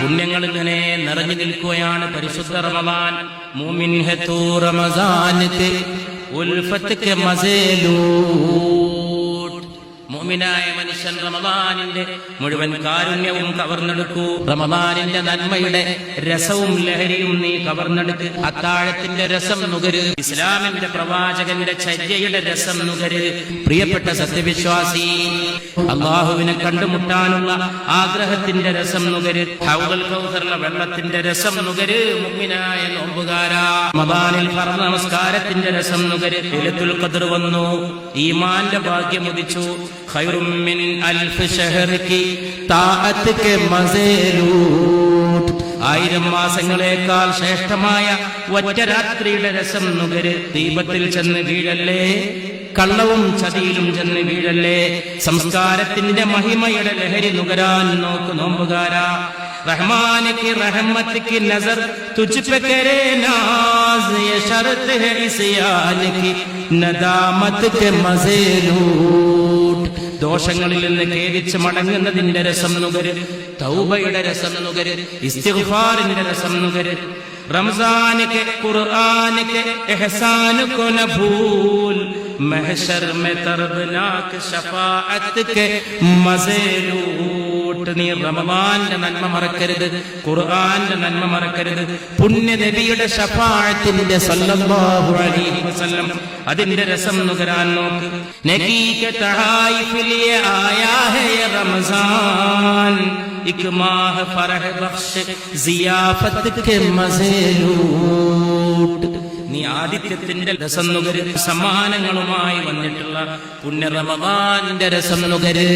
പുണ്യങ്ങൾ ഇങ്ങനെ നിറഞ്ഞു നിൽക്കുകയാണ് പരിശുദ്ധ റമദാൻ. മൂമിൻ ഹെ തൂ Ramadan K ഉൽഫത്ത് K Massey loot. മുഅ്മിനായ മനുഷ്യൻ റമദാനിന്റെ മുഴുവൻ കാരുണ്യവും കവർന്നെടുക്കൂ. റമദാനിന്റെ നന്മയുടെ രസവും ലഹരിയും നീ കവർന്നെടുക്ക്. അത്താഴത്തിന്റെ രസം നുകര്. ഇസ്ലാമിന്റെ പ്രവാചകന്റെ ചര്യയുടെ രസം നുകര്. പ്രിയപ്പെട്ട സത്യവിശ്വാസി, അല്ലാഹുവിനെ കണ്ടുമുട്ടാനുള്ള ആഗ്രഹത്തിന്റെ രസം നുകര്. ഹൗദുൽ കൗസറിലെ വെള്ളത്തിന്റെ രസം നുകര്. മുഅ്മിനായ നോമ്പുകാരാ, റമദാനിൽ ഫർദ് നമസ്കാരത്തിന്റെ രസം നുകര്. ലൈലത്തുൽ ഖദ്ർ വന്നു, ഈമാന്റെ ഭാഗ്യം ഉദിച്ചു. ഖൈറും മിൻ അൽഫ് ശഹർ കി താഅത്ത് കെ മസേ ലൂട്ട്. 1000 മാസങ്ങളേക്കാൾ ശ്രേഷ്ഠമായ ഒറ്റ രാത്രിയുടെ രസം നുകര്. ദീപത്തിൽ ചെന്ന് വീഴല്ലേ, കള്ളവും ചതിയിലും ചെന്ന് വീഴല്ലേ. സംസ്കാരത്തിന്റെ മഹിമയുടെ ലഹരി നുകരാൻ നോക്ക് നോമ്പുകാരാ. रहमान की रहमत की नजर तुझ पे करे नाज, ये शर्त है इस्यान की नदामत के मजे लूट. ദോഷങ്ങളിൽ നിന്ന് ഖേദിച്ച് മടങ്ങുന്നതിന്റെ രസം നുകര്. തൗബയുടെ രസം നുകര്. ഇസ്തിഗ്ഫാറിന്റെ രസം നുകര്. रमजान के कुरान के एहसान को न भूल, महशर में दर्दनाक शफाअत के मजे लूट. നീ റമദാന്റെ നന്മ മറക്കരുത്, ഖുർആന്റെ നന്മ മറക്കരുത്. പുണ്യ നബിയുടെ ശഫാഅത്തിന്റെ സല്ലല്ലാഹു അലൈഹി വസല്ലം അതിന്റെ രസം നുകരാൻ നോക്ക്. നബി के तहाइफ लिए आया है ये रमजान, एक माह फरह बख्श जियाफत के मजे लूट. നീ ആദിത്യത്തിന്റെ രസം നുകര്. സമ്മാനങ്ങളുമായി വന്നിട്ടുള്ള പുണ്യ റമദാന്റെ രസം നുകര്.